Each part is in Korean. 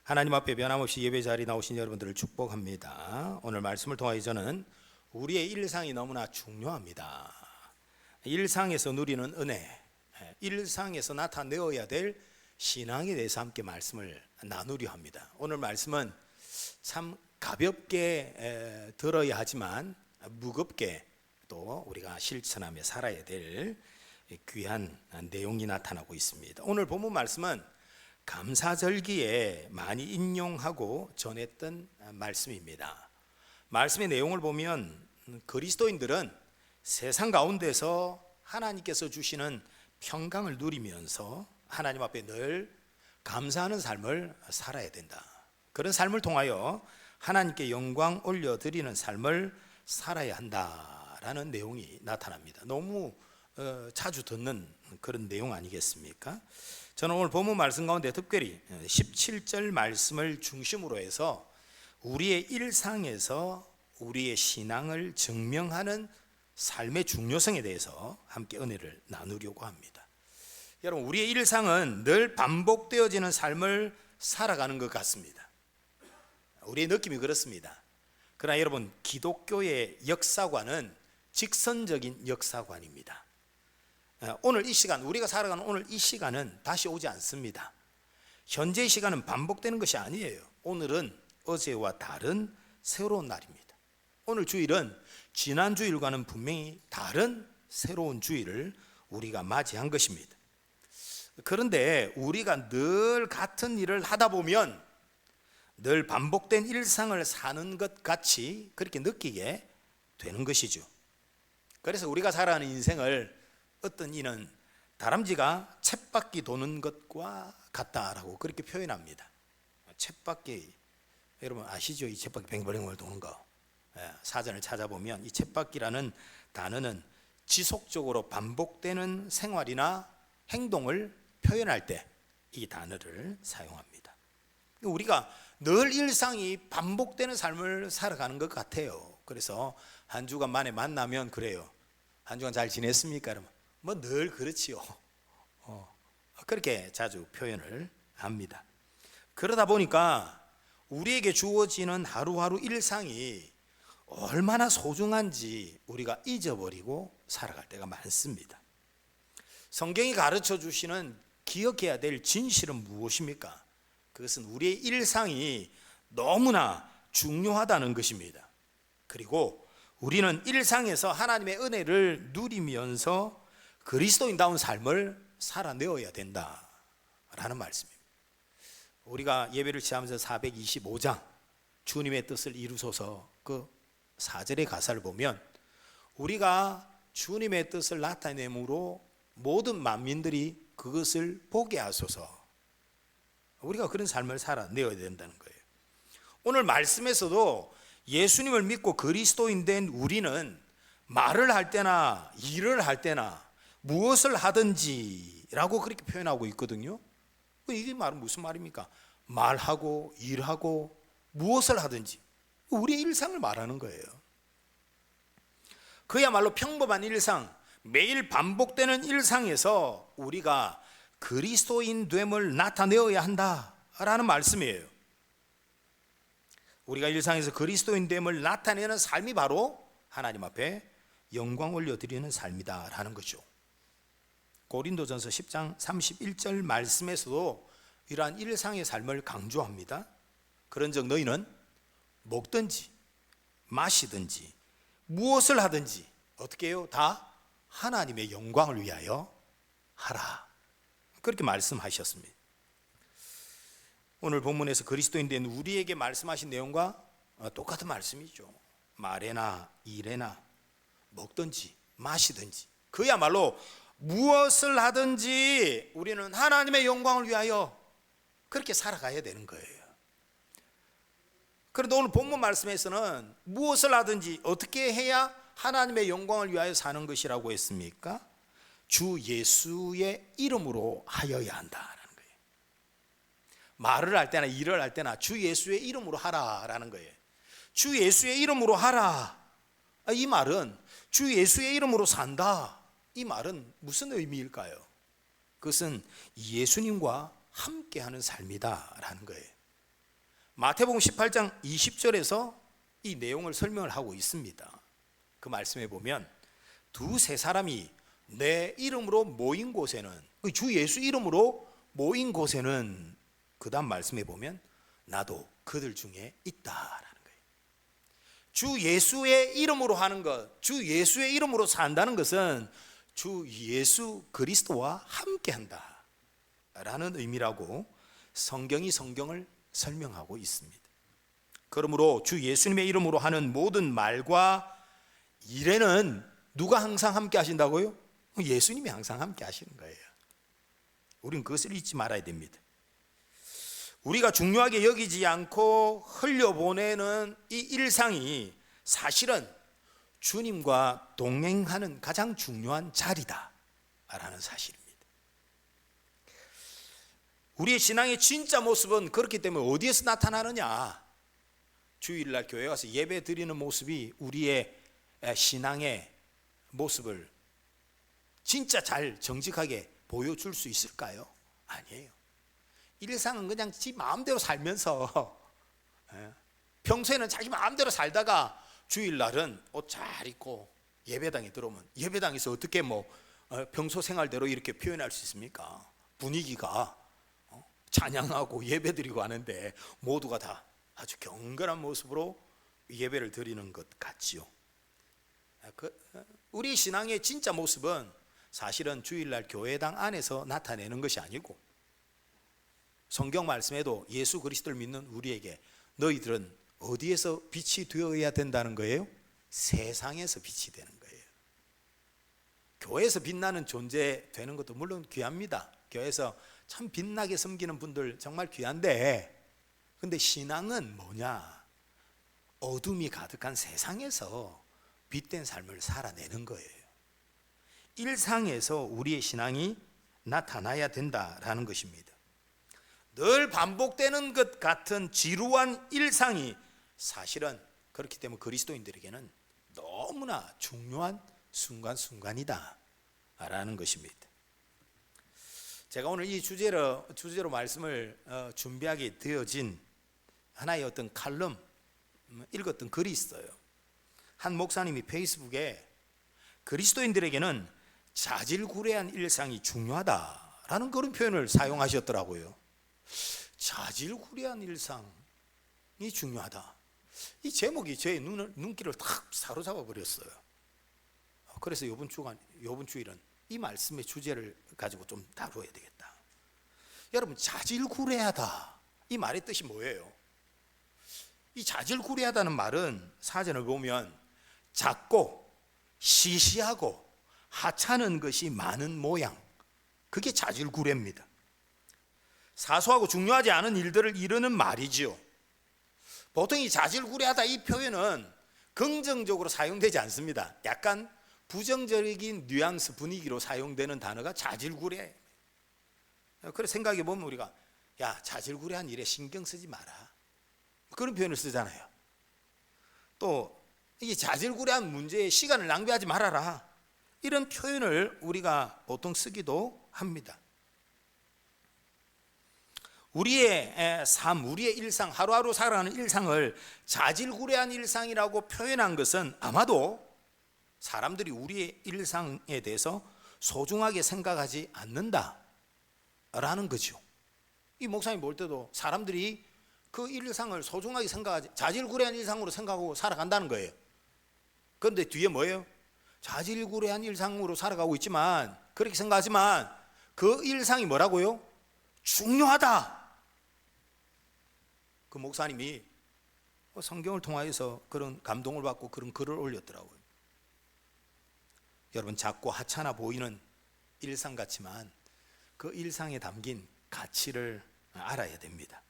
하나님 앞에 변함없이 예배 자리에 나오신 여러분들을 축복합니다. 오늘 말씀을 통하여 저는 우리의 일상이 너무나 중요합니다. 일상에서 누리는 은혜, 일상에서 나타내어야 될 신앙에 대해서 함께 말씀을 나누려 합니다. 오늘 말씀은 참 가볍게 들어야 하지만 무겁게 또 우리가 실천하며 살아야 될 귀한 내용이 나타나고 있습니다. 오늘 본문 말씀은 감사절기에 많이 인용하고 전했던 말씀입니다. 말씀의 내용을 보면 그리스도인들은 세상 가운데서 하나님께서 주시는 평강을 누리면서 하나님 앞에 늘 감사하는 삶을 살아야 된다. 그런 삶을 통하여 하나님께 영광 올려드리는 삶을 살아야 한다라는 내용이 나타납니다. 너무 자주 듣는 그런 내용 아니겠습니까? 저는 오늘 본문 말씀 가운데 특별히 17절 말씀을 중심으로 해서 우리의 일상에서 우리의 신앙을 증명하는 삶의 중요성에 대해서 함께 은혜를 나누려고 합니다. 여러분, 우리의 일상은 늘 반복되어지는 삶을 살아가는 것 같습니다. 우리의 느낌이 그렇습니다. 그러나 여러분, 기독교의 역사관은 직선적인 역사관입니다. 오늘 이 시간, 우리가 살아가는 오늘 이 시간은 다시 오지 않습니다. 현재의 시간은 반복되는 것이 아니에요. 오늘은 어제와 다른 새로운 날입니다. 오늘 주일은 지난 주일과는 분명히 다른 새로운 주일을 우리가 맞이한 것입니다. 그런데 우리가 늘 같은 일을 하다 보면 늘 반복된 일상을 사는 것 같이 그렇게 느끼게 되는 것이죠. 그래서 우리가 살아가는 인생을 어떤 이는 다람쥐가 쳇바퀴 도는 것과 같다라고 그렇게 표현합니다. 쳇바퀴, 여러분 아시죠? 이 쳇바퀴 뱅글뱅글 도는 거. 사전을 찾아보면 이 쳇바퀴라는 단어는 지속적으로 반복되는 생활이나 행동을 표현할 때 이 단어를 사용합니다. 우리가 늘 일상이 반복되는 삶을 살아가는 것 같아요. 그래서 한 주간 만에 만나면 그래요. 한 주간 잘 지냈습니까? 여러분? 뭐 늘 그렇지요. 그렇게 자주 표현을 합니다. 그러다 보니까 우리에게 주어지는 하루하루 일상이 얼마나 소중한지 우리가 잊어버리고 살아갈 때가 많습니다. 성경이 가르쳐 주시는 기억해야 될 진실은 무엇입니까? 그것은 우리의 일상이 너무나 중요하다는 것입니다. 그리고 우리는 일상에서 하나님의 은혜를 누리면서 그리스도인다운 삶을 살아내어야 된다라는 말씀입니다. 우리가 예배를 시작하면서 425장 주님의 뜻을 이루소서 그 4절의 가사를 보면 우리가 주님의 뜻을 나타내므로 모든 만민들이 그것을 보게 하소서, 우리가 그런 삶을 살아내어야 된다는 거예요. 오늘 말씀에서도 예수님을 믿고 그리스도인 된 우리는 말을 할 때나 일을 할 때나 무엇을 하든지 라고 그렇게 표현하고 있거든요. 이게 말은 무슨 말입니까? 말하고 일하고 무엇을 하든지 우리의 일상을 말하는 거예요. 그야말로 평범한 일상, 매일 반복되는 일상에서 우리가 그리스도인 됨을 나타내어야 한다라는 말씀이에요. 우리가 일상에서 그리스도인 됨을 나타내는 삶이 바로 하나님 앞에 영광 올려드리는 삶이다라는 거죠. 고린도전서 10장 31절 말씀에서도 이러한 일상의 삶을 강조합니다. 그런즉 너희는 먹든지 마시든지 무엇을 하든지 어떻게 해요? 다 하나님의 영광을 위하여 하라, 그렇게 말씀하셨습니다. 오늘 본문에서 그리스도인 된 우리에게 말씀하신 내용과 똑같은 말씀이죠. 말에나 일에나 먹든지 마시든지 그야말로 무엇을 하든지 우리는 하나님의 영광을 위하여 그렇게 살아가야 되는 거예요. 그런데 오늘 본문 말씀에서는 무엇을 하든지 어떻게 해야 하나님의 영광을 위하여 사는 것이라고 했습니까? 주 예수의 이름으로 하여야 한다라는 거예요. 말을 할 때나 일을 할 때나 주 예수의 이름으로 하라라는 거예요. 주 예수의 이름으로 하라, 이 말은 주 예수의 이름으로 산다, 이 말은 무슨 의미일까요? 그것은 예수님과 함께하는 삶이다라는 거예요. 마태복음 18장 20절에서 이 내용을 설명을 하고 있습니다. 그 말씀에 보면 두세 사람이 내 이름으로 모인 곳에는, 주 예수 이름으로 모인 곳에는, 그 다음 말씀에 보면 나도 그들 중에 있다라는 거예요. 주 예수의 이름으로 하는 것, 주 예수의 이름으로 산다는 것은 주 예수 그리스도와 함께 한다 라는 의미라고 성경이 성경을 설명하고 있습니다. 그러므로 주 예수님의 이름으로 하는 모든 말과 일에는 누가 항상 함께 하신다고요? 예수님이 항상 함께 하시는 거예요. 우리는 그것을 잊지 말아야 됩니다. 우리가 중요하게 여기지 않고 흘려보내는 이 일상이 사실은 주님과 동행하는 가장 중요한 자리다 라는 사실입니다. 우리의 신앙의 진짜 모습은 그렇기 때문에 어디에서 나타나느냐? 주일날 교회 가서 예배 드리는 모습이 우리의 신앙의 모습을 진짜 잘 정직하게 보여줄 수 있을까요? 아니에요. 일상은 그냥 지 마음대로 살면서 평소에는 자기 마음대로 살다가 주일날은 옷 잘 입고 예배당에 들어오면 예배당에서 어떻게 평소 생활대로 이렇게 표현할 수 있습니까? 분위기가 찬양하고 예배드리고 하는데 모두가 다 아주 경건한 모습으로 예배를 드리는 것 같지요. 우리 신앙의 진짜 모습은 사실은 주일날 교회당 안에서 나타내는 것이 아니고, 성경 말씀에도 예수 그리스도를 믿는 우리에게 너희들은 어디에서 빛이 되어야 된다는 거예요? 세상에서 빛이 되는 거예요. 교회에서 빛나는 존재 되는 것도 물론 귀합니다. 교회에서 참 빛나게 섬기는 분들 정말 귀한데, 근데 신앙은 뭐냐? 어둠이 가득한 세상에서 빛된 삶을 살아내는 거예요. 일상에서 우리의 신앙이 나타나야 된다라는 것입니다. 늘 반복되는 것 같은 지루한 일상이 사실은 그렇기 때문에 그리스도인들에게는 너무나 중요한 순간순간이다 라는 것입니다. 제가 오늘 이 주제로 말씀을 준비하게 되어진 하나의 어떤 칼럼, 읽었던 글이 있어요. 한 목사님이 페이스북에 그리스도인들에게는 자질구레한 일상이 중요하다라는 그런 표현을 사용하셨더라고요. 자질구레한 일상이 중요하다. 이 제목이 제 눈길을 탁 사로잡아 버렸어요. 그래서 이번 주일은 이 말씀의 주제를 가지고 좀 다루어야 되겠다. 여러분, 자질구레하다, 이 말의 뜻이 뭐예요? 이 자질구레하다는 말은 사전을 보면 작고 시시하고 하찮은 것이 많은 모양, 그게 자질구레입니다. 사소하고 중요하지 않은 일들을 이루는 말이지요. 보통 이 자질구레하다 이 표현은 긍정적으로 사용되지 않습니다. 약간 부정적인 뉘앙스 분위기로 사용되는 단어가 자질구레. 그래 생각해 보면 우리가 자질구레한 일에 신경 쓰지 마라, 그런 표현을 쓰잖아요. 또 이 자질구레한 문제에 시간을 낭비하지 말아라, 이런 표현을 우리가 보통 쓰기도 합니다. 우리의 삶, 우리의 일상, 하루하루 살아가는 일상을 자질구레한 일상이라고 표현한 것은 아마도 사람들이 우리의 일상에 대해서 소중하게 생각하지 않는다라는 거죠. 이 목사님 볼 때도 사람들이 그 일상을 소중하게 생각하지, 자질구레한 일상으로 생각하고 살아간다는 거예요. 그런데 뒤에 뭐예요? 자질구레한 일상으로 살아가고 있지만, 그렇게 생각하지만 그 일상이 뭐라고요? 중요하다. 그 목사님이 성경을 통하여서 그런 감동을 받고 그런 글을 올렸더라고요. 여러분, 작고 하찮아 보이는 일상 같지만 그 일상에 담긴 가치를 알아야 됩니다.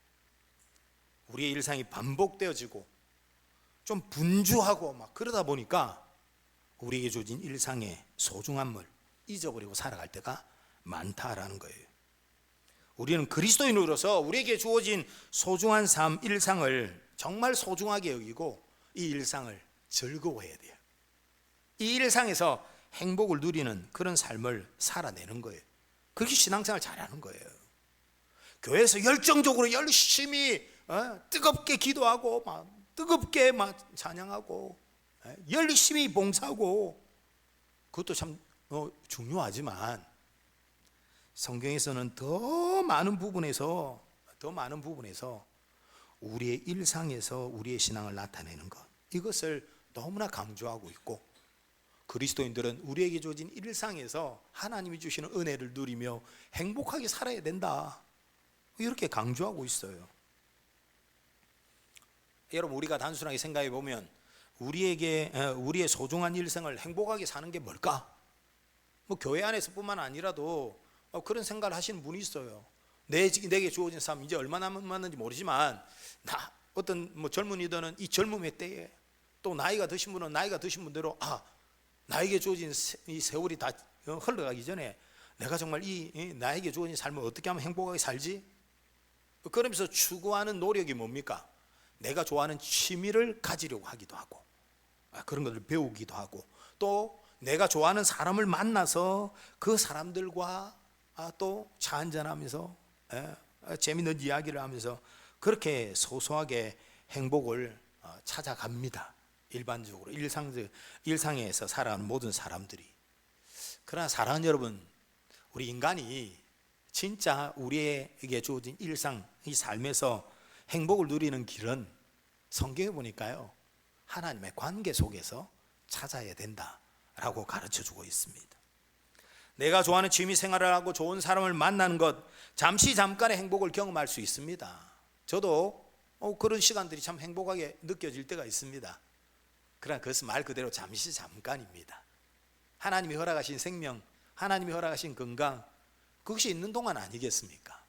우리의 일상이 반복되어지고 좀 분주하고 막 그러다 보니까 우리에게 주어진 일상의 소중함을 잊어버리고 살아갈 때가 많다라는 거예요. 우리는 그리스도인으로서 우리에게 주어진 소중한 삶, 일상을 정말 소중하게 여기고 이 일상을 즐거워해야 돼요. 이 일상에서 행복을 누리는 그런 삶을 살아내는 거예요. 그렇게 신앙생활 잘하는 거예요. 교회에서 열정적으로 열심히 뜨겁게 기도하고 막 뜨겁게 막 찬양하고 열심히 봉사하고 그것도 참 중요하지만 성경에서는 더 많은 부분에서 우리의 일상에서 우리의 신앙을 나타내는 것, 이것을 너무나 강조하고 있고, 그리스도인들은 우리에게 주어진 일상에서 하나님이 주시는 은혜를 누리며 행복하게 살아야 된다, 이렇게 강조하고 있어요. 여러분, 우리가 단순하게 생각해 보면 우리의 소중한 일생을 행복하게 사는 게 뭘까? 뭐 교회 안에서뿐만 아니라도 그런 생각을 하시는 분이 있어요. 내게 주어진 삶 이제 얼마 남았는지 모르지만 어떤 젊은이들은 이 젊음의 때에, 또 나이가 드신 분은 나이가 드신 분대로 나에게 주어진 이 세월이 다 흘러가기 전에 내가 정말 나에게 주어진 삶을 어떻게 하면 행복하게 살지? 그러면서 추구하는 노력이 뭡니까? 내가 좋아하는 취미를 가지려고 하기도 하고, 그런 것을 배우기도 하고, 또 내가 좋아하는 사람을 만나서 그 사람들과 또 차 한잔하면서 재미있는 이야기를 하면서 그렇게 소소하게 행복을 찾아갑니다. 일반적으로 일상에서 살아가는 모든 사람들이. 그러나 사랑하는 여러분, 우리 인간이 진짜 우리에게 주어진 일상, 이 삶에서 행복을 누리는 길은 성경에 보니까요, 하나님의 관계 속에서 찾아야 된다라고 가르쳐주고 있습니다. 내가 좋아하는 취미 생활을 하고 좋은 사람을 만나는 것, 잠깐의 행복을 경험할 수 있습니다. 저도 그런 시간들이 참 행복하게 느껴질 때가 있습니다. 그러나 그것은 말 그대로 잠깐입니다. 하나님이 허락하신 생명, 하나님이 허락하신 건강, 그것이 있는 동안 아니겠습니까?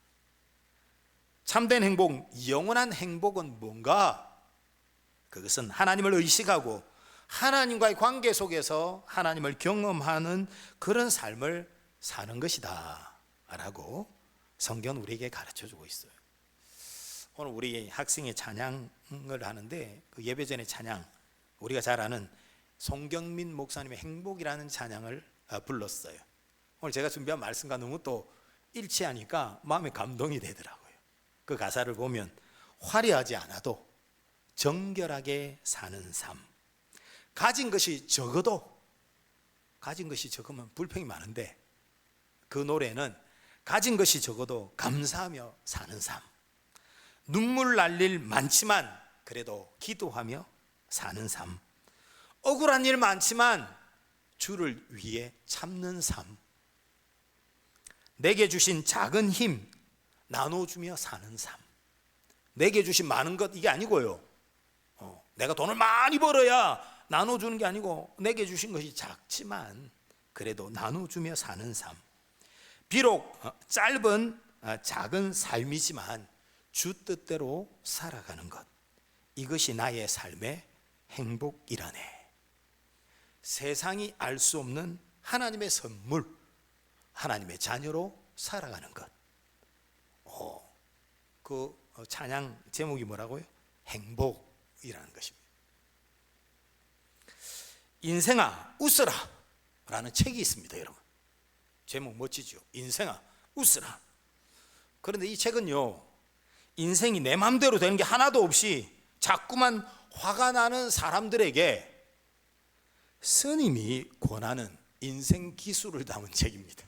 참된 행복, 영원한 행복은 뭔가? 그것은 하나님을 의식하고 하나님과의 관계 속에서 하나님을 경험하는 그런 삶을 사는 것이다 라고 성경은 우리에게 가르쳐주고 있어요. 오늘 우리 학생의 찬양을 하는데, 그 예배 전에 찬양, 우리가 잘 아는 송경민 목사님의 행복이라는 찬양을 불렀어요. 오늘 제가 준비한 말씀과 너무 또 일치하니까 마음에 감동이 되더라고요. 그 가사를 보면 화려하지 않아도 정결하게 사는 삶, 가진 것이 적으면 불평이 많은데, 그 노래는 가진 것이 적어도 감사하며 사는 삶, 눈물 날 일 많지만 그래도 기도하며 사는 삶, 억울한 일 많지만 주를 위해 참는 삶, 내게 주신 작은 힘 나눠주며 사는 삶. 내게 주신 많은 것, 이게 아니고요, 내가 돈을 많이 벌어야 나눠주는 게 아니고, 내게 주신 것이 작지만 그래도 나눠주며 사는 삶. 비록 짧은 작은 삶이지만 주 뜻대로 살아가는 것, 이것이 나의 삶의 행복이라네. 세상이 알 수 없는 하나님의 선물, 하나님의 자녀로 살아가는 것. 그 찬양 제목이 뭐라고요? 행복이라는 것입니다. 인생아 웃어라 라는 책이 있습니다. 여러분, 제목 멋지죠? 인생아 웃어라. 그런데 이 책은요, 인생이 내 마음대로 되는 게 하나도 없이 자꾸만 화가 나는 사람들에게 스님이 권하는 인생 기술을 담은 책입니다.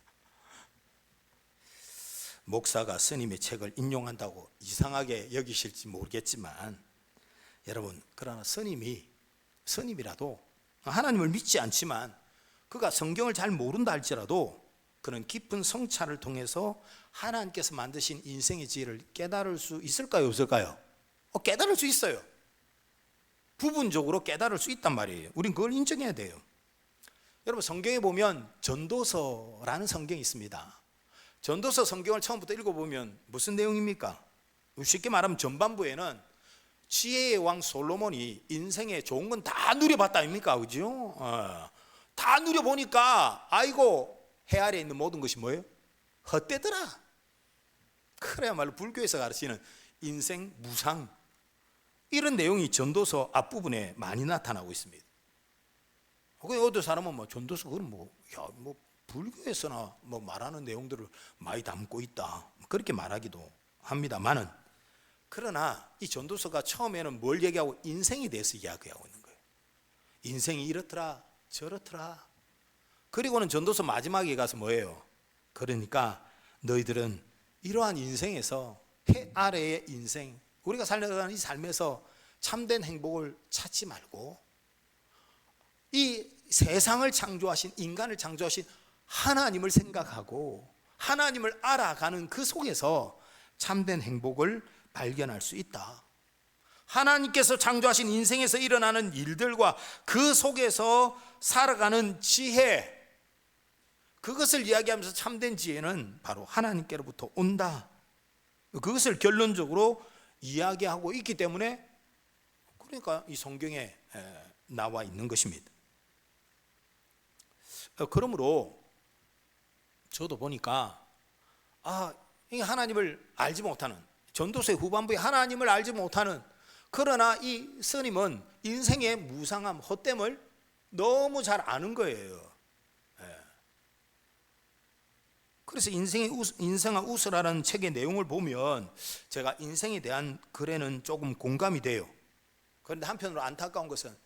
목사가 스님의 책을 인용한다고 이상하게 여기실지 모르겠지만, 여러분, 그러나 스님이라도 하나님을 믿지 않지만 그가 성경을 잘 모른다 할지라도 그는 깊은 성찰을 통해서 하나님께서 만드신 인생의 지혜를 깨달을 수 있을까요, 없을까요? 깨달을 수 있어요. 부분적으로 깨달을 수 있단 말이에요. 우린 그걸 인정해야 돼요. 여러분, 성경에 보면 전도서라는 성경이 있습니다. 전도서 성경을 처음부터 읽어보면 무슨 내용입니까? 쉽게 말하면 전반부에는 지혜의 왕 솔로몬이 인생에 좋은 건 다 누려봤다 아닙니까? 그죠? 다 누려보니까 아이고, 해 아래에 있는 모든 것이 뭐예요? 헛되더라. 그래야말로 불교에서 가르치는 인생 무상, 이런 내용이 전도서 앞부분에 많이 나타나고 있습니다. 어떤 사람은 전도서 그건 불교에서나 말하는 내용들을 많이 담고 있다, 그렇게 말하기도 합니다만은, 그러나 이 전도서가 처음에는 뭘 얘기하고 인생에 대해서 이야기하고 있는 거예요. 인생이 이렇더라 저렇더라. 그리고는 전도서 마지막에 가서 뭐예요? 그러니까 너희들은 이러한 인생에서 해 아래의 인생, 우리가 살아가는 이 삶에서 참된 행복을 찾지 말고 이 세상을 창조하신, 인간을 창조하신 하나님을 생각하고 하나님을 알아가는 그 속에서 참된 행복을 발견할 수 있다. 하나님께서 창조하신 인생에서 일어나는 일들과 그 속에서 살아가는 지혜, 그것을 이야기하면서 참된 지혜는 바로 하나님께로부터 온다. 그것을 결론적으로 이야기하고 있기 때문에, 그러니까 이 성경에 나와 있는 것입니다. 그러므로 저도 보니까 이 하나님을 알지 못하는, 전도서의 후반부에 하나님을 알지 못하는, 그러나 이 스님은 인생의 무상함, 헛됨을 너무 잘 아는 거예요. 그래서 인생아 웃으라는 책의 내용을 보면 제가 인생에 대한 글에는 조금 공감이 돼요. 그런데 한편으로 안타까운 것은,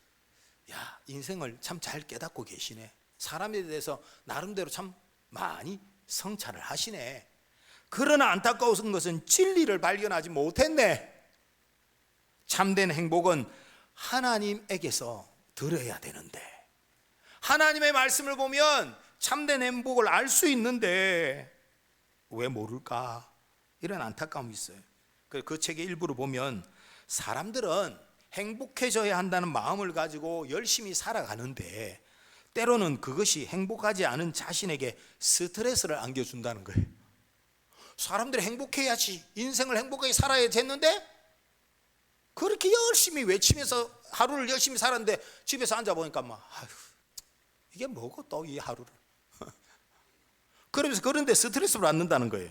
야, 인생을 참 잘 깨닫고 계시네. 사람에 대해서 나름대로 참 많이 성찰을 하시네. 그러나 안타까운 것은 진리를 발견하지 못했네. 참된 행복은 하나님에게서 들어야 되는데, 하나님의 말씀을 보면 참된 행복을 알 수 있는데 왜 모를까? 이런 안타까움이 있어요. 그 책의 일부를 보면 사람들은 행복해져야 한다는 마음을 가지고 열심히 살아가는데 때로는 그것이 행복하지 않은 자신에게 스트레스를 안겨준다는 거예요. 사람들이 행복해야지, 인생을 행복하게 살아야 됐는데 그렇게 열심히 외치면서 하루를 열심히 살았는데 집에서 앉아보니까 아휴, 이게 뭐고 또 이 하루를 그러면서 그런데 스트레스를 받는다는 거예요.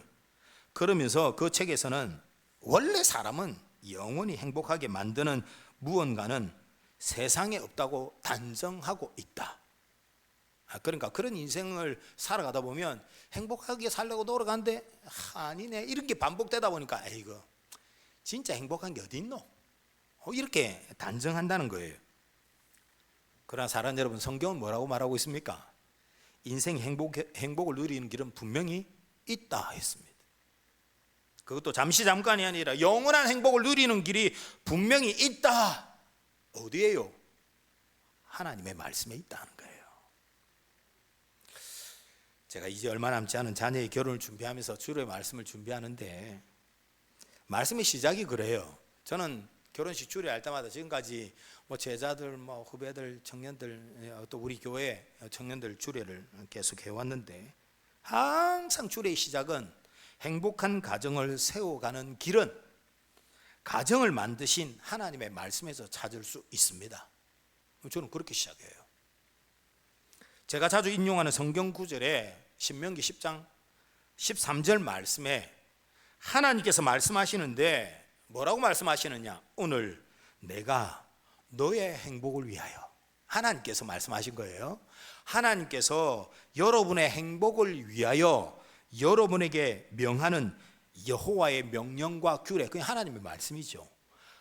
그러면서 그 책에서는 원래 사람은 영원히 행복하게 만드는 무언가는 세상에 없다고 단정하고 있다. 그러니까 그런 인생을 살아가다 보면 행복하게 살려고 노력하는데 아니네, 이런 게 반복되다 보니까 아이고 진짜 행복한 게 어디 있노? 이렇게 단정한다는 거예요. 그러나 사랑 여러분, 성경은 뭐라고 말하고 있습니까? 인생 행복을 누리는 길은 분명히 있다 했습니다. 그것도 잠시 잠깐이 아니라 영원한 행복을 누리는 길이 분명히 있다. 어디에요? 하나님의 말씀에 있다는 거예요. 제가 이제 얼마 남지 않은 자녀의 결혼을 준비하면서 주의 말씀을 준비하는데 말씀의 시작이 그래요. 저는 결혼식 주례할 때마다 지금까지 제자들, 후배들, 청년들, 또 우리 교회 청년들 주례를 계속 해왔는데 항상 주례의 시작은 행복한 가정을 세워가는 길은 가정을 만드신 하나님의 말씀에서 찾을 수 있습니다. 저는 그렇게 시작해요. 제가 자주 인용하는 성경 구절에 신명기 10장 13절 말씀에 하나님께서 말씀하시는데 뭐라고 말씀하시느냐? 오늘 내가 너의 행복을 위하여, 하나님께서 말씀하신 거예요. 하나님께서 여러분의 행복을 위하여 여러분에게 명하는 여호와의 명령과 규례, 그게 하나님의 말씀이죠.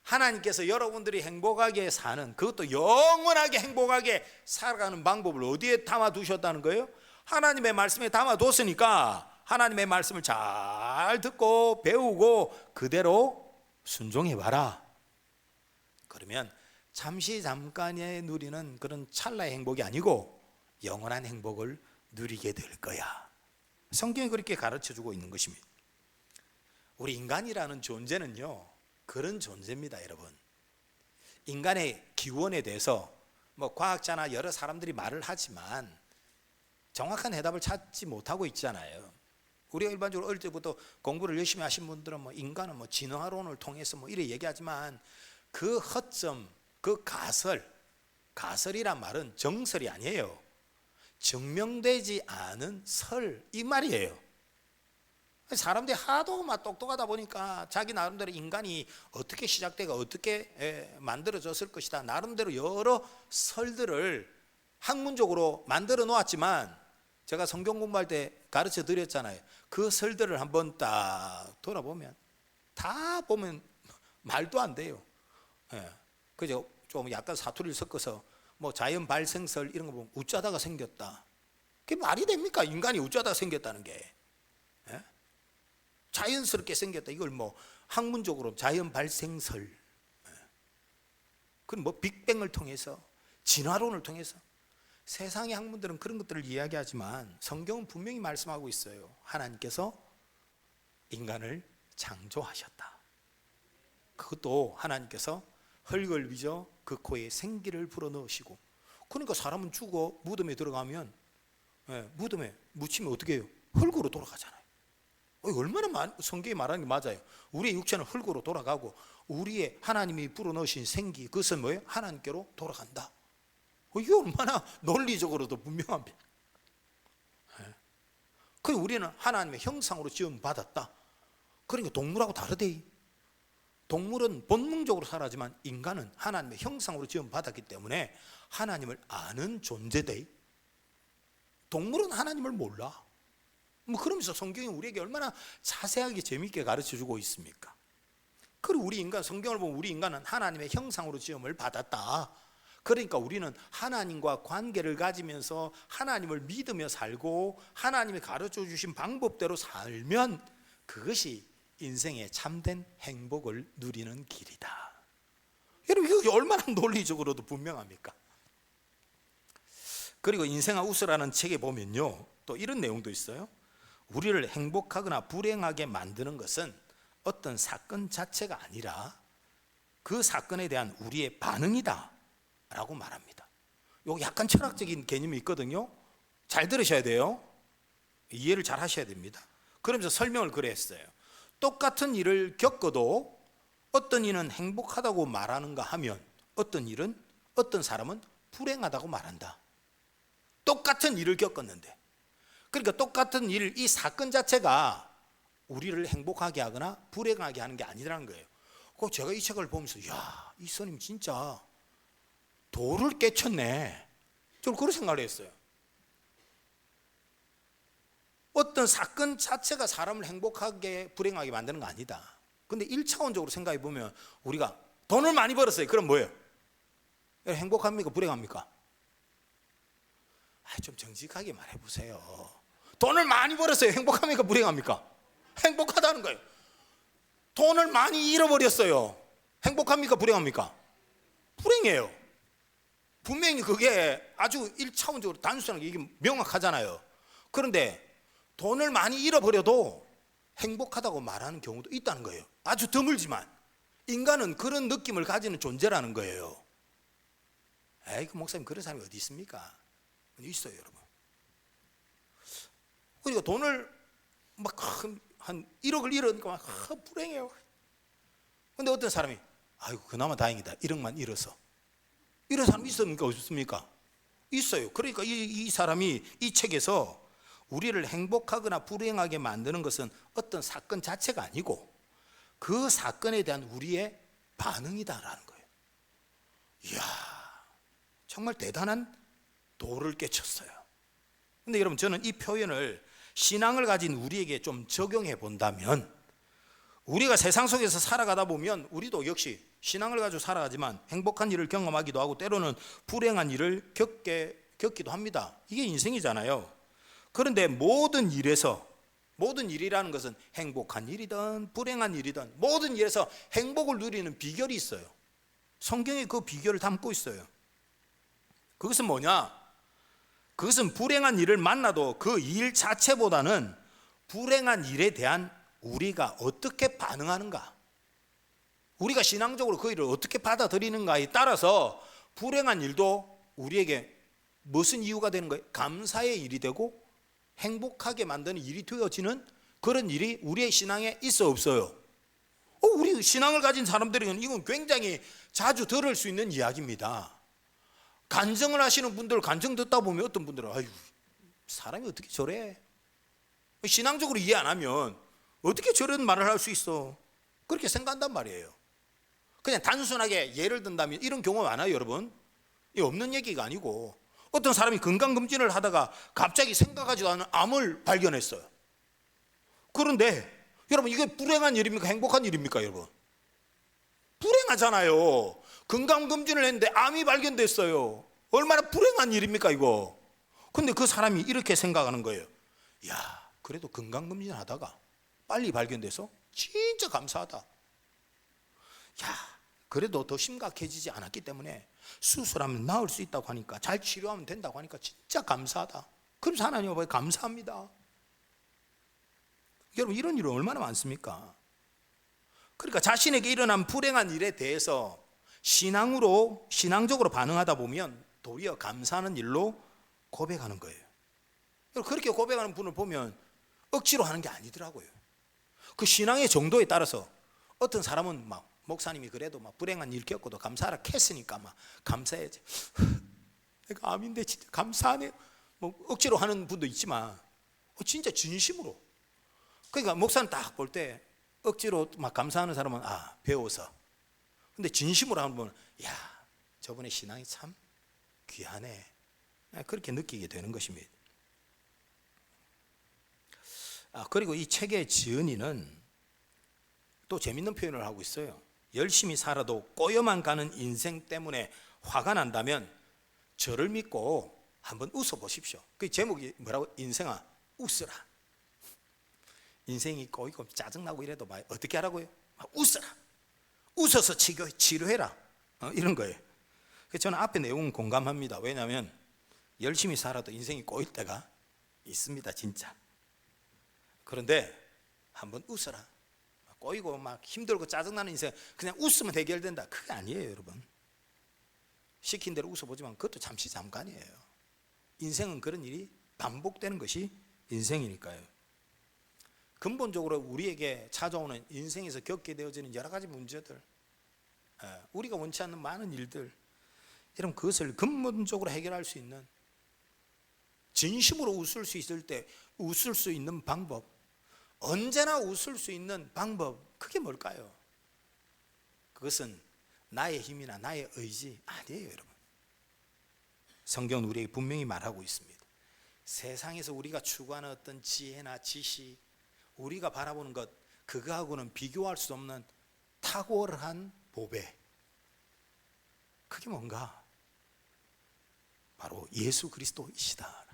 하나님께서 여러분들이 행복하게 사는, 그것도 영원하게 행복하게 살아가는 방법을 어디에 담아두셨다는 거예요? 하나님의 말씀에 담아뒀으니까 하나님의 말씀을 잘 듣고 배우고 그대로 순종해봐라. 그러면 잠시 잠깐에 누리는 그런 찰나의 행복이 아니고 영원한 행복을 누리게 될 거야. 성경이 그렇게 가르쳐주고 있는 것입니다. 우리 인간이라는 존재는요, 그런 존재입니다. 여러분, 인간의 기원에 대해서 과학자나 여러 사람들이 말을 하지만 정확한 해답을 찾지 못하고 있잖아요. 우리가 일반적으로 어릴 때부터 공부를 열심히 하신 분들은 인간은 진화론을 통해서 이래 얘기하지만 그 허점, 그 가설이란 말은 정설이 아니에요. 증명되지 않은 설, 이 말이에요. 사람들이 하도 똑똑하다 보니까 자기 나름대로 인간이 어떻게 시작되고 어떻게 만들어졌을 것이다, 나름대로 여러 설들을 학문적으로 만들어 놓았지만 제가 성경 공부할 때 가르쳐 드렸잖아요. 그 설들을 한번 딱 돌아보면 다 보면 말도 안 돼요. 예. 그죠? 좀 약간 사투리를 섞어서 뭐 자연 발생설 이런 거 보면 웃자다가 생겼다. 그게 말이 됩니까? 인간이 웃자다가 생겼다는 게. 예? 자연스럽게 생겼다. 이걸 뭐 학문적으로 자연 발생설. 예. 그건 뭐 빅뱅을 통해서, 진화론을 통해서. 세상의 학문들은 그런 것들을 이야기하지만 성경은 분명히 말씀하고 있어요. 하나님께서 인간을 창조하셨다. 그것도 하나님께서 흙을 빚어 그 코에 생기를 불어넣으시고, 그러니까 사람은 죽어 무덤에 들어가면, 무덤에 묻히면 어떻게 해요? 흙으로 돌아가잖아요. 얼마나 성경이 말하는 게 맞아요. 우리의 육체는 흙으로 돌아가고 우리의 하나님이 불어넣으신 생기, 그것은 뭐예요? 하나님께로 돌아간다. 이게 얼마나 논리적으로도 분명합니다. 그 우리는 하나님의 형상으로 지음 받았다. 그러니까 동물하고 다르대. 동물은 본능적으로 살아지만 인간은 하나님의 형상으로 지음 받았기 때문에 하나님을 아는 존재대. 동물은 하나님을 몰라. 뭐 그러면서 성경이 우리에게 얼마나 자세하게 재미있게 가르쳐주고 있습니까? 그리고 우리 인간, 성경을 보면 우리 인간은 하나님의 형상으로 지음을 받았다. 그러니까 우리는 하나님과 관계를 가지면서 하나님을 믿으며 살고 하나님이 가르쳐 주신 방법대로 살면 그것이 인생의 참된 행복을 누리는 길이다. 여러분, 이거 얼마나 논리적으로도 분명합니까? 그리고 인생아 웃으라는 책에 보면요, 또 이런 내용도 있어요. 우리를 행복하거나 불행하게 만드는 것은 어떤 사건 자체가 아니라 그 사건에 대한 우리의 반응이다 라고 말합니다. 이거 약간 철학적인 개념이 있거든요. 잘 들으셔야 돼요. 이해를 잘 하셔야 됩니다. 그러면서 설명을 그래 했어요. 똑같은 일을 겪어도 어떤 이는 행복하다고 말하는가 하면 어떤 사람은 불행하다고 말한다. 똑같은 일을 겪었는데, 그러니까 똑같은 일, 이 사건 자체가 우리를 행복하게 하거나 불행하게 하는 게 아니라는 거예요. 제가 이 책을 보면서 이 스님 진짜 도를 깨쳤네. 저는 그런 생각을 했어요. 어떤 사건 자체가 사람을 행복하게 불행하게 만드는 거 아니다. 근데 1차원적으로 생각해 보면 우리가 돈을 많이 벌었어요. 그럼 뭐예요? 행복합니까? 불행합니까? 좀 정직하게 말해 보세요. 돈을 많이 벌었어요. 행복합니까? 불행합니까? 행복하다는 거예요. 돈을 많이 잃어버렸어요. 행복합니까? 불행합니까? 불행해요. 분명히 그게 아주 1차원적으로 단순하게 이게 명확하잖아요. 그런데 돈을 많이 잃어버려도 행복하다고 말하는 경우도 있다는 거예요. 아주 드물지만 인간은 그런 느낌을 가지는 존재라는 거예요. 그 목사님, 그런 사람이 어디 있습니까? 있어요, 여러분. 그러니까 돈을 막 한 1억을 잃으니까 막 불행해요. 근데 어떤 사람이 아이고 그나마 다행이다, 1억만 잃어서. 이런 사람 있습니까? 없습니까? 있어요. 그러니까 이 사람이 이 책에서 우리를 행복하거나 불행하게 만드는 것은 어떤 사건 자체가 아니고 그 사건에 대한 우리의 반응이다라는 거예요. 이야, 정말 대단한 도를 깨쳤어요. 근데 여러분, 저는 이 표현을 신앙을 가진 우리에게 좀 적용해 본다면, 우리가 세상 속에서 살아가다 보면 우리도 역시 신앙을 가지고 살아가지만 행복한 일을 경험하기도 하고 때로는 불행한 일을 겪기도 합니다. 이게 인생이잖아요. 그런데 모든 일이라는 것은 행복한 일이든 불행한 일이든 모든 일에서 행복을 누리는 비결이 있어요. 성경에 그 비결을 담고 있어요. 그것은 뭐냐? 그것은 불행한 일을 만나도 그 일 자체보다는 불행한 일에 대한 우리가 어떻게 반응하는가, 우리가 신앙적으로 그 일을 어떻게 받아들이는가에 따라서 불행한 일도 우리에게 무슨 이유가 되는 거예요? 감사의 일이 되고 행복하게 만드는 일이 되어지는 그런 일이 우리의 신앙에 있어 없어요? 우리 신앙을 가진 사람들에게는 이건 굉장히 자주 들을 수 있는 이야기입니다. 간증을 하시는 분들 간증 듣다 보면 어떤 분들은 아유, 사람이 어떻게 저래? 신앙적으로 이해 안 하면 어떻게 저런 말을 할 수 있어? 그렇게 생각한단 말이에요. 그냥 단순하게 예를 든다면 이런 경우 많아요, 여러분. 이 없는 얘기가 아니고 어떤 사람이 건강검진을 하다가 갑자기 생각하지도 않은 암을 발견했어요. 그런데 여러분, 이게 불행한 일입니까? 행복한 일입니까, 여러분? 불행하잖아요. 건강검진을 했는데 암이 발견됐어요. 얼마나 불행한 일입니까 이거. 근데 그 사람이 이렇게 생각하는 거예요. 야, 그래도 건강검진 하다가 빨리 발견돼서 진짜 감사하다. 야, 그래도 더 심각해지지 않았기 때문에 수술하면 나을 수 있다고 하니까, 잘 치료하면 된다고 하니까 진짜 감사하다. 그래서 하나님 아버지 감사합니다. 여러분, 이런 일은 얼마나 많습니까? 그러니까 자신에게 일어난 불행한 일에 대해서 신앙적으로 반응하다 보면 도리어 감사하는 일로 고백하는 거예요. 그렇게 고백하는 분을 보면 억지로 하는 게 아니더라고요. 그 신앙의 정도에 따라서 어떤 사람은 막 목사님이 그래도 막 불행한 일 겪고도 감사하라 했으니까 막 감사해야지. 내가 암인데 진짜 감사하네요. 뭐 억지로 하는 분도 있지만 진짜 진심으로. 그러니까 목사님 딱 볼 때 억지로 막 감사하는 사람은 배워서. 근데 진심으로 하는 분은 야, 저분의 신앙이 참 귀하네. 그렇게 느끼게 되는 것입니다. 그리고 이 책의 지은이는 또 재밌는 표현을 하고 있어요. 열심히 살아도 꼬여만 가는 인생 때문에 화가 난다면 저를 믿고 한번 웃어 보십시오. 그 제목이 뭐라고? 인생아 웃으라. 인생이 꼬이고 짜증나고 이래도 막 어떻게 하라고요? 막 웃어라. 웃어서 치료해라. 이런 거예요. 저는 앞에 내용은 공감합니다. 왜냐하면 열심히 살아도 인생이 꼬일 때가 있습니다, 진짜. 그런데 한번 웃어라. 꼬이고 막 힘들고 짜증나는 인생 그냥 웃으면 해결된다. 그게 아니에요, 여러분. 시킨 대로 웃어보지만 그것도 잠시 잠깐이에요. 인생은 그런 일이 반복되는 것이 인생이니까요. 근본적으로 우리에게 찾아오는 인생에서 겪게 되어지는 여러 가지 문제들, 우리가 원치 않는 많은 일들, 이런 그것을 근본적으로 해결할 수 있는, 진심으로 웃을 수 있을 때 웃을 수 있는 방법, 언제나 웃을 수 있는 방법, 그게 뭘까요? 그것은 나의 힘이나 나의 의지 아니에요, 여러분. 성경은 우리에게 분명히 말하고 있습니다. 세상에서 우리가 추구하는 어떤 지혜나 지식, 우리가 바라보는 것, 그거하고는 비교할 수 없는 탁월한 보배, 그게 뭔가? 바로 예수 그리스도이시다.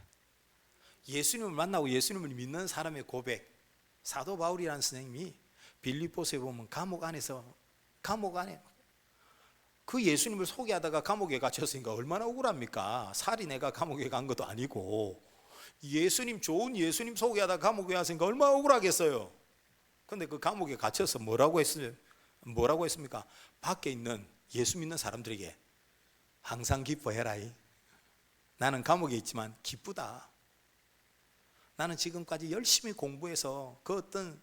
예수님을 만나고 예수님을 믿는 사람의 고백, 사도 바울이라는 선생님이 빌립보서에 보면 감옥 안에 그 예수님을 소개하다가 감옥에 갇혔으니까 얼마나 억울합니까? 살인해가 감옥에 간 것도 아니고 예수님, 좋은 예수님 소개하다가 감옥에 갔으니까 얼마나 억울하겠어요. 그런데 그 감옥에 갇혀서 뭐라고 했습니까? 밖에 있는 예수 믿는 사람들에게 항상 기뻐해라. 나는 감옥에 있지만 기쁘다. 나는 지금까지 열심히 공부해서 그 어떤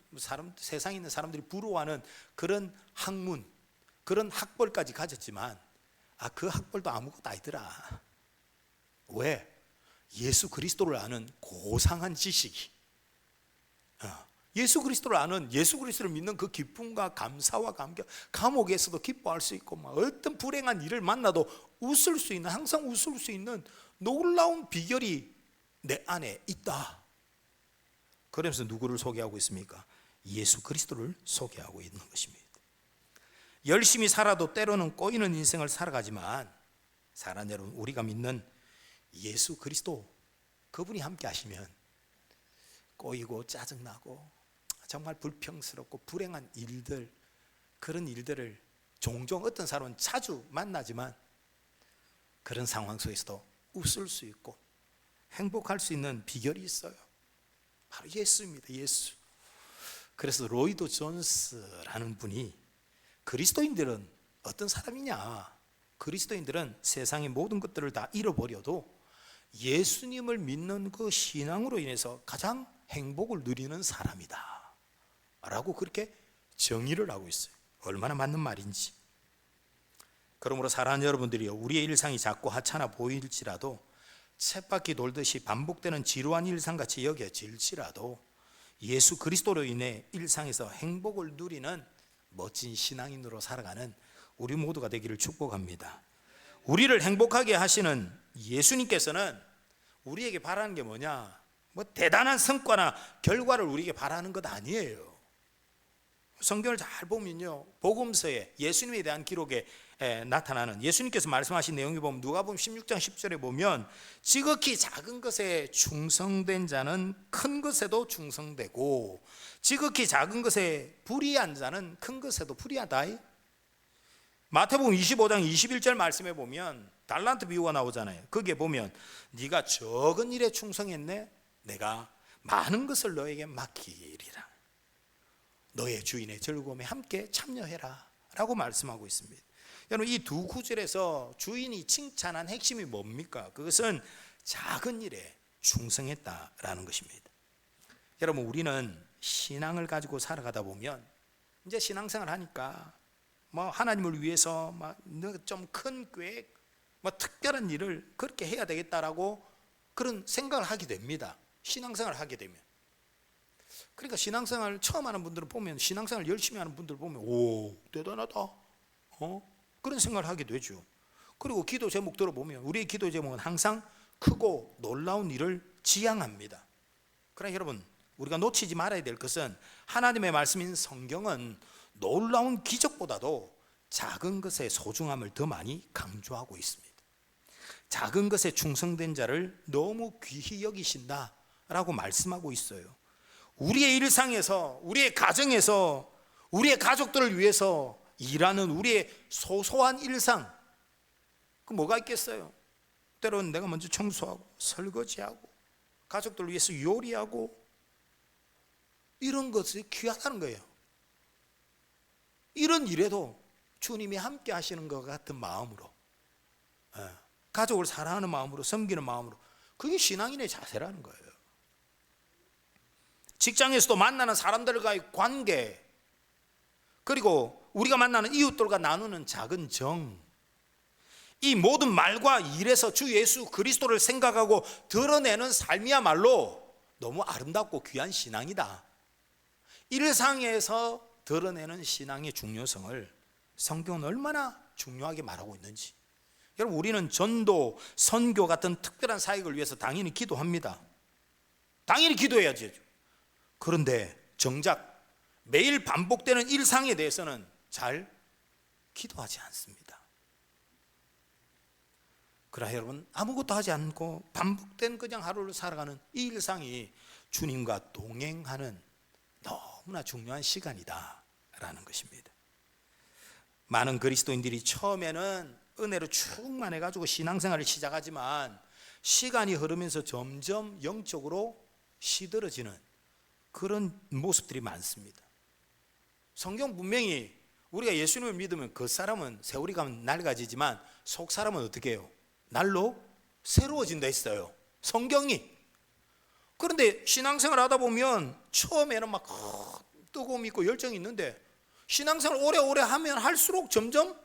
세상에 있는 사람들이 부러워하는 그런 학문, 그런 학벌까지 가졌지만 그 학벌도 아무것도 아니더라. 왜? 예수 그리스도를 아는 고상한 지식이, 예수 그리스도를 아는, 예수 그리스도를 믿는 그 기쁨과 감사와 감격, 감옥에서도 기뻐할 수 있고 어떤 불행한 일을 만나도 웃을 수 있는, 항상 웃을 수 있는 놀라운 비결이 내 안에 있다. 그러면서 누구를 소개하고 있습니까? 예수 그리스도를 소개하고 있는 것입니다. 열심히 살아도 때로는 꼬이는 인생을 살아가지만 사랑하는 여러분, 우리가 믿는 예수 그리스도, 그분이 함께 하시면 꼬이고 짜증나고 정말 불평스럽고 불행한 일들, 그런 일들을 종종, 어떤 사람은 자주 만나지만 그런 상황 속에서도 웃을 수 있고 행복할 수 있는 비결이 있어요. 바로 예수입니다. 예수. 그래서 로이드 존스라는 분이 그리스도인들은 어떤 사람이냐? 그리스도인들은 세상의 모든 것들을 다 잃어버려도 예수님을 믿는 그 신앙으로 인해서 가장 행복을 누리는 사람이다 라고 그렇게 정의를 하고 있어요. 얼마나 맞는 말인지. 그러므로 사랑하는 여러분들이요, 우리의 일상이 작고 하찮아 보일지라도, 쳇바퀴 돌듯이 반복되는 지루한 일상같이 여겨질지라도 예수 그리스도로 인해 일상에서 행복을 누리는 멋진 신앙인으로 살아가는 우리 모두가 되기를 축복합니다. 우리를 행복하게 하시는 예수님께서는 우리에게 바라는 게 뭐냐? 뭐 대단한 성과나 결과를 우리에게 바라는 것 아니에요. 성경을 잘 보면요, 복음서에 예수님에 대한 기록에 나타나는 예수님께서 말씀하신 내용이 보면 누가복음 16장 10절에 보면 지극히 작은 것에 충성된 자는 큰 것에도 충성되고 지극히 작은 것에 불의한 자는 큰 것에도 불의하다. 마태복음 25장 21절 말씀에 보면 달란트 비유가 나오잖아요. 거기에 보면 네가 적은 일에 충성했네, 내가 많은 것을 너에게 맡기리라. 너의 주인의 즐거움에 함께 참여해라 라고 말씀하고 있습니다. 여러분, 이 두 구절에서 주인이 칭찬한 핵심이 뭡니까? 그것은 작은 일에 충성했다라는 것입니다. 여러분, 우리는 신앙을 가지고 살아가다 보면 이제 신앙생활 하니까 뭐 하나님을 위해서 좀 큰 계획, 뭐 특별한 일을 그렇게 해야 되겠다라고 그런 생각을 하게 됩니다. 신앙생활을 하게 되면. 그러니까 신앙생활 처음 하는 분들을 보면, 신앙생활 열심히 하는 분들을 보면 오, 대단하다, 그런 생각을 하게 되죠. 그리고 기도 제목 들어보면 우리의 기도 제목은 항상 크고 놀라운 일을 지향합니다. 그러나 여러분, 우리가 놓치지 말아야 될 것은 하나님의 말씀인 성경은 놀라운 기적보다도 작은 것의 소중함을 더 많이 강조하고 있습니다. 작은 것에 충성된 자를 너무 귀히 여기신다라고 말씀하고 있어요. 우리의 일상에서, 우리의 가정에서, 우리의 가족들을 위해서 일하는 우리의 소소한 일상, 그 뭐가 있겠어요? 때로는 내가 먼저 청소하고 설거지하고 가족들을 위해서 요리하고 이런 것이 귀하다는 거예요. 이런 일에도 주님이 함께 하시는 것 같은 마음으로, 가족을 사랑하는 마음으로, 섬기는 마음으로, 그게 신앙인의 자세라는 거예요. 직장에서도 만나는 사람들과의 관계, 그리고 우리가 만나는 이웃들과 나누는 작은 정, 이 모든 말과 일에서 주 예수 그리스도를 생각하고 드러내는 삶이야말로 너무 아름답고 귀한 신앙이다. 일상에서 드러내는 신앙의 중요성을 성경은 얼마나 중요하게 말하고 있는지. 여러분, 우리는 전도, 선교 같은 특별한 사역을 위해서 당연히 기도합니다. 당연히 기도해야죠. 그런데 정작 매일 반복되는 일상에 대해서는 잘 기도하지 않습니다. 그러나 여러분, 아무것도 하지 않고 반복된 그냥 하루를 살아가는 이 일상이 주님과 동행하는 너무나 중요한 시간이다라는 것입니다. 많은 그리스도인들이 처음에는 은혜로 충만해가지고 신앙생활을 시작하지만 시간이 흐르면서 점점 영적으로 시들어지는 그런 모습들이 많습니다. 성경 분명히 우리가 예수님을 믿으면 겉사람은 세월이 가면 낡아지지만 속사람은 어떻게 해요? 날로 새로워진다 했어요, 성경이. 그런데 신앙생활 하다 보면 처음에는 막 뜨거움이 있고 열정이 있는데 신앙생활 오래오래 하면 할수록 점점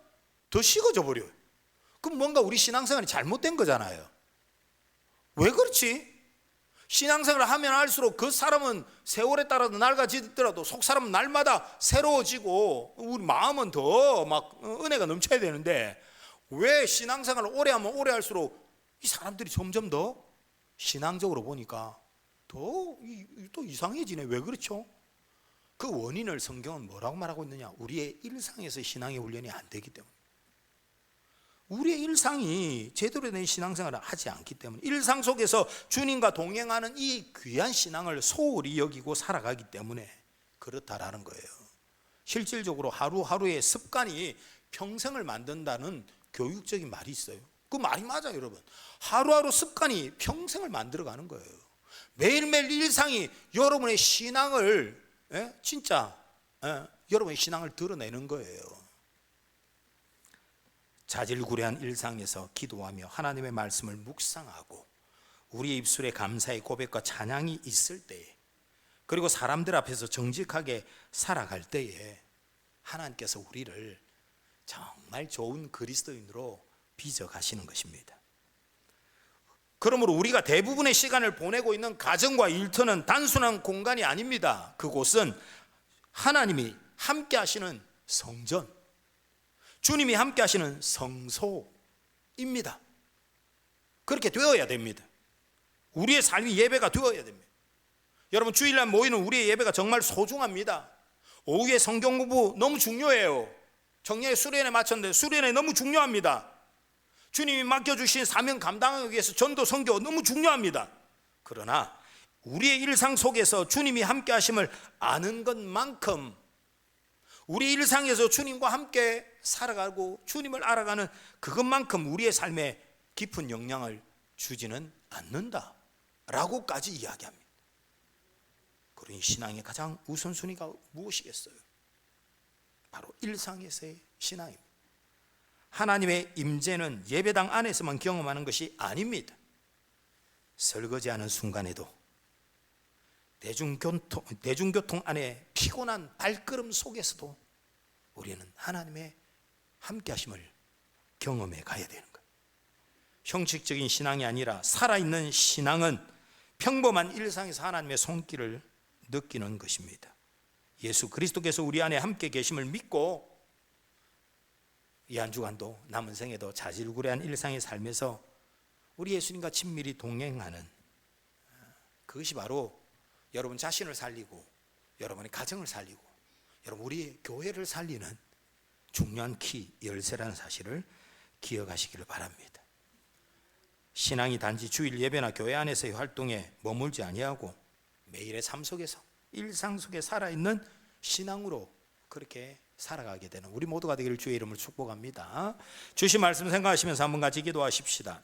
더 식어져 버려요. 그럼 뭔가 우리 신앙생활이 잘못된 거잖아요. 왜 그렇지? 신앙생활을 하면 할수록 그 사람은 세월에 따라서 낡아지더라도 속 사람은 날마다 새로워지고 우리 마음은 더 막 은혜가 넘쳐야 되는데 왜 신앙생활을 오래 하면 오래 할수록 이 사람들이 점점 더 신앙적으로 보니까 또 이상해지네. 왜 그렇죠? 그 원인을 성경은 뭐라고 말하고 있느냐? 우리의 일상에서 신앙의 훈련이 안 되기 때문에, 우리의 일상이 제대로 된 신앙생활을 하지 않기 때문에, 일상 속에서 주님과 동행하는 이 귀한 신앙을 소홀히 여기고 살아가기 때문에 그렇다라는 거예요. 실질적으로 하루하루의 습관이 평생을 만든다는 교육적인 말이 있어요. 그 말이 맞아요, 여러분. 하루하루 습관이 평생을 만들어가는 거예요. 매일매일 일상이 여러분의 신앙을 진짜 여러분의 신앙을 드러내는 거예요. 자질구레한 일상에서 기도하며 하나님의 말씀을 묵상하고 우리의 입술에 감사의 고백과 찬양이 있을 때에, 그리고 사람들 앞에서 정직하게 살아갈 때에 하나님께서 우리를 정말 좋은 그리스도인으로 빚어가시는 것입니다. 그러므로 우리가 대부분의 시간을 보내고 있는 가정과 일터는 단순한 공간이 아닙니다. 그곳은 하나님이 함께 하시는 성전, 주님이 함께 하시는 성소입니다. 그렇게 되어야 됩니다. 우리의 삶이 예배가 되어야 됩니다. 여러분, 주일날 모이는 우리의 예배가 정말 소중합니다. 오후에 성경 공부 너무 중요해요. 정례 수련회 마쳤는데 수련회 너무 중요합니다. 주님이 맡겨주신 사명 감당하기 위해서 전도 선교 너무 중요합니다. 그러나 우리의 일상 속에서 주님이 함께 하심을 아는 것만큼 우리 일상에서 주님과 함께 살아가고 주님을 알아가는 그것만큼 우리의 삶에 깊은 영향을 주지는 않는다 라고까지 이야기합니다. 그러니 신앙의 가장 우선순위가 무엇이겠어요? 바로 일상에서의 신앙입니다. 하나님의 임재는 예배당 안에서만 경험하는 것이 아닙니다. 설거지하는 순간에도 대중교통 안에 피곤한 발걸음 속에서도 우리는 하나님의 함께 하심을 경험해 가야 되는 거예요. 형식적인 신앙이 아니라 살아있는 신앙은 평범한 일상에서 하나님의 손길을 느끼는 것입니다. 예수 그리스도께서 우리 안에 함께 계심을 믿고 이 한 주간도 남은 생에도 자질구레한 일상의 삶에서 우리 예수님과 친밀히 동행하는 그것이 바로 여러분 자신을 살리고 여러분의 가정을 살리고 여러분 우리의 교회를 살리는 중요한 키 열쇠라는 사실을 기억하시기를 바랍니다. 신앙이 단지 주일 예배나 교회 안에서의 활동에 머물지 아니하고 매일의 삶 속에서 일상 속에 살아있는 신앙으로 그렇게 살아가게 되는 우리 모두가 되기를 주의 이름으로 축복합니다. 주신 말씀 생각하시면서 한번 같이 기도하십시다.